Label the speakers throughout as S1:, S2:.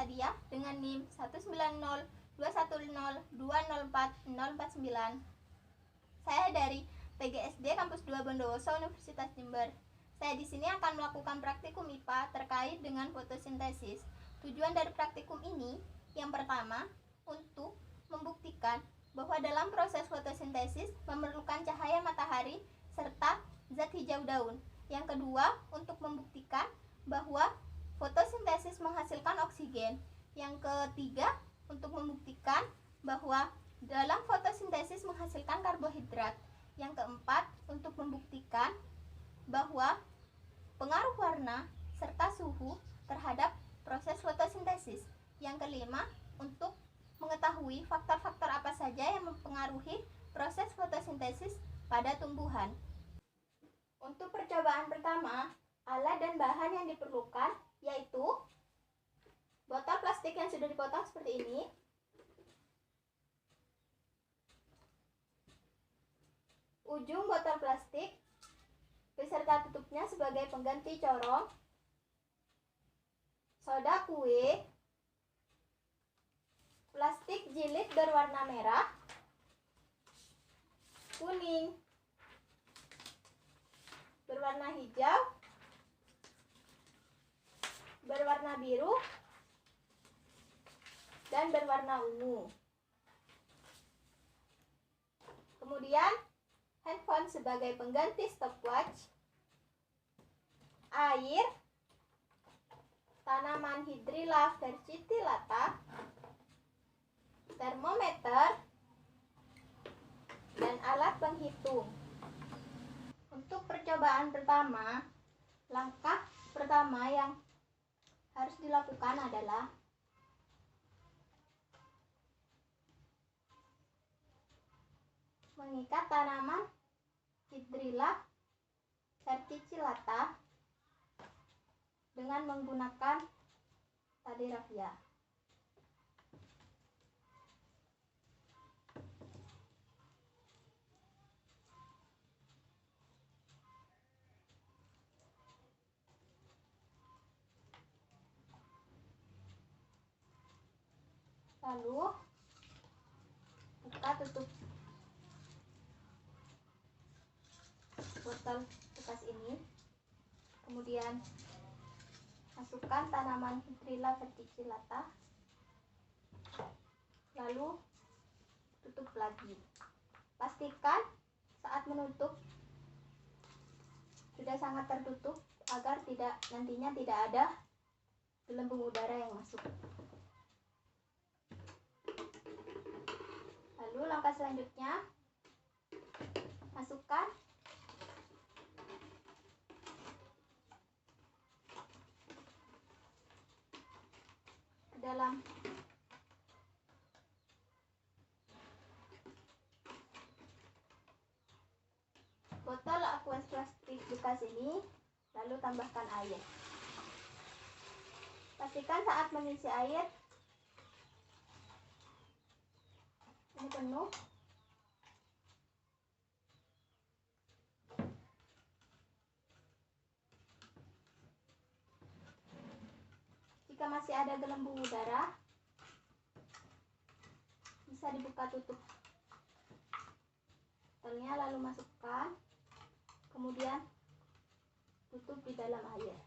S1: Sadia dengan NIM 19021020449. Saya dari PGSD Kampus 2 Bondowoso Universitas Jember. Saya di sini akan melakukan praktikum IPA terkait dengan fotosintesis. Tujuan dari praktikum ini yang pertama untuk membuktikan bahwa dalam proses fotosintesis memerlukan cahaya matahari serta zat hijau daun. Yang kedua, untuk membuktikan bahwa fotosintesis menghasilkan oksigen. Yang ketiga, untuk membuktikan bahwa dalam fotosintesis menghasilkan karbohidrat. Yang keempat, untuk membuktikan bahwa pengaruh warna serta suhu terhadap proses fotosintesis. Yang kelima, untuk mengetahui faktor-faktor apa saja yang mempengaruhi proses fotosintesis pada tumbuhan. Untuk percobaan pertama, alat dan bahan yang diperlukan yaitu botol plastik yang sudah dipotong seperti ini, ujung botol plastik beserta tutupnya sebagai pengganti corong, soda kue, plastik jilid berwarna merah, kuning, berwarna hijau, berwarna biru, dan berwarna ungu. Kemudian handphone sebagai pengganti stopwatch, air, tanaman Hydrilla versitillata, termometer, dan alat penghitung. Untuk percobaan pertama, langkah pertama yang harus dilakukan adalah mengikat tanaman Hydrilla versitillata dengan menggunakan tali rafia. Lalu buka tutup botol bekas ini, kemudian masukkan tanaman Hydrilla versitillata, lalu tutup lagi. Pastikan saat menutup sudah sangat tertutup agar nantinya tidak ada gelembung udara yang masuk. Lalu langkah selanjutnya, masukkan ke dalam botol aqueous plastik bekas ini, lalu tambahkan air. Pastikan saat mengisi air ini penuh. Jika masih ada gelembung udara, bisa dibuka tutup botolnya, lalu masukkan, kemudian tutup di dalam air.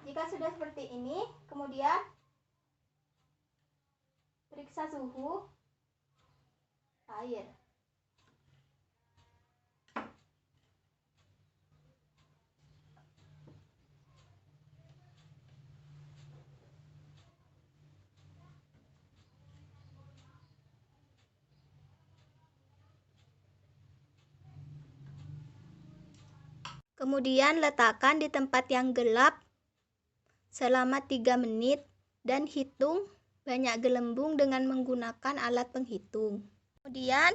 S1: Jika sudah seperti ini, kemudian periksa suhu air. Kemudian letakkan di tempat yang gelap selama 3 menit dan hitung banyak gelembung dengan menggunakan alat penghitung. Kemudian,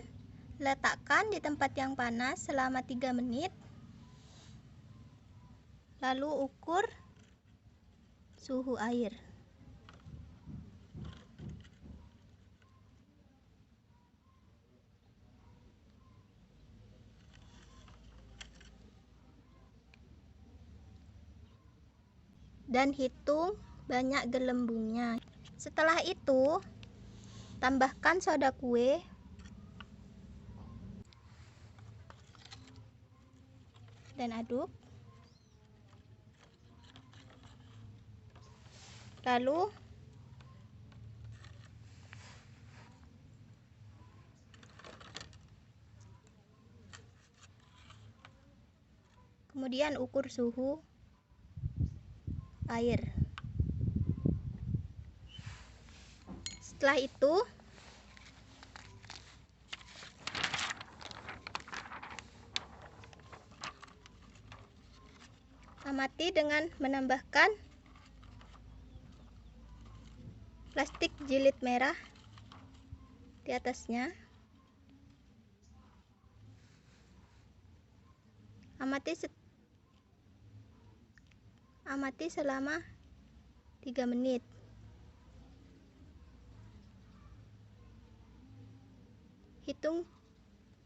S1: letakkan di tempat yang panas selama 3 menit. Lalu ukur suhu air. Dan hitung banyak gelembungnya. Setelah itu, tambahkan soda kue dan aduk. Lalu kemudian ukur suhu air. Setelah itu, amati dengan menambahkan plastik jilid merah di atasnya. Amati selama 3 menit. Hitung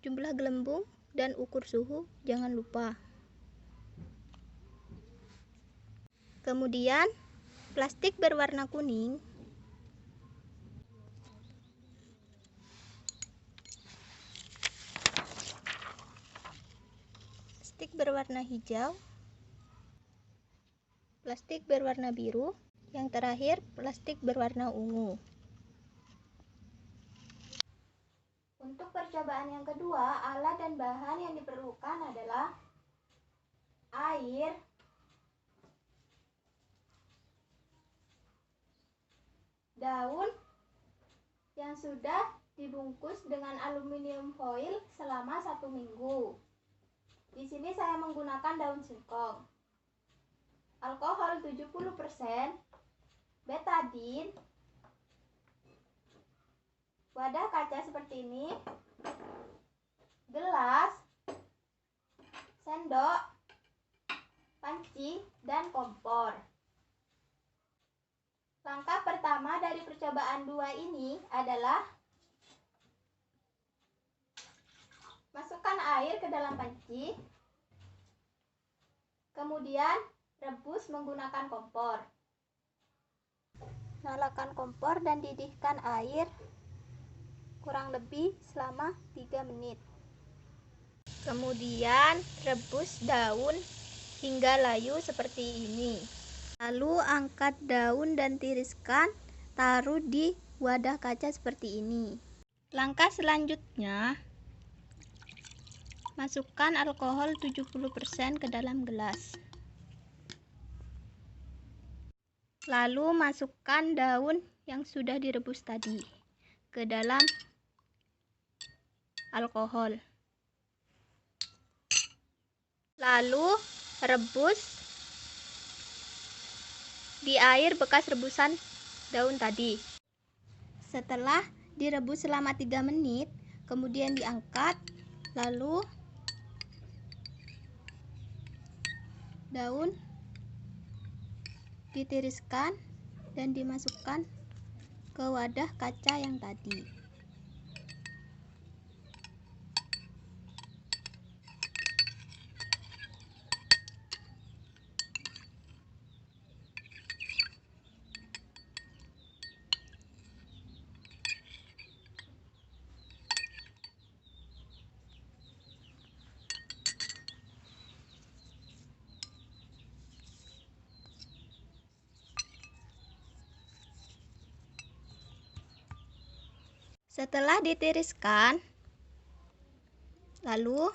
S1: jumlah gelembung dan ukur suhu, jangan lupa. Kemudian, plastik berwarna kuning plastik berwarna hijau, plastik berwarna biru, yang terakhir plastik berwarna ungu. Untuk percobaan yang kedua, alat dan bahan yang diperlukan adalah air, daun yang sudah dibungkus dengan aluminium foil selama 1 minggu. Di sini saya menggunakan daun singkong, alkohol 70%, betadin, wadah kaca seperti ini, gelas, sendok, panci, dan kompor. Langkah pertama dari percobaan 2 ini adalah masukkan air ke dalam panci, kemudian rebus menggunakan kompor. Nyalakan kompor dan didihkan air kurang lebih selama 3 menit. Kemudian rebus daun hingga layu seperti ini. Lalu angkat daun dan tiriskan, taruh di wadah kaca seperti ini. Langkah selanjutnya, masukkan alkohol 70% ke dalam gelas. Lalu masukkan daun yang sudah direbus tadi ke dalam alkohol. Lalu rebus di air bekas rebusan daun tadi. Setelah direbus selama 3 menit, kemudian diangkat, lalu daun ditiriskan dan dimasukkan ke wadah kaca yang tadi. Setelah ditiriskan, lalu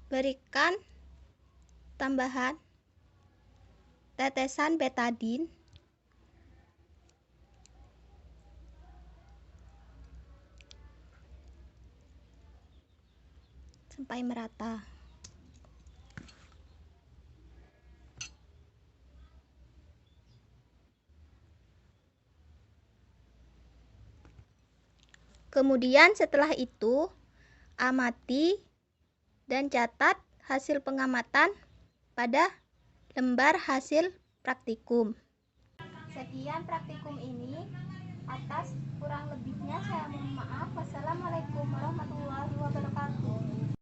S1: berikan tambahan tetesan betadin sampai merata. Kemudian setelah itu, amati dan catat hasil pengamatan pada lembar hasil praktikum. Sekian praktikum ini. Atas kurang lebihnya saya mohon maaf. Wassalamualaikum warahmatullahi wabarakatuh.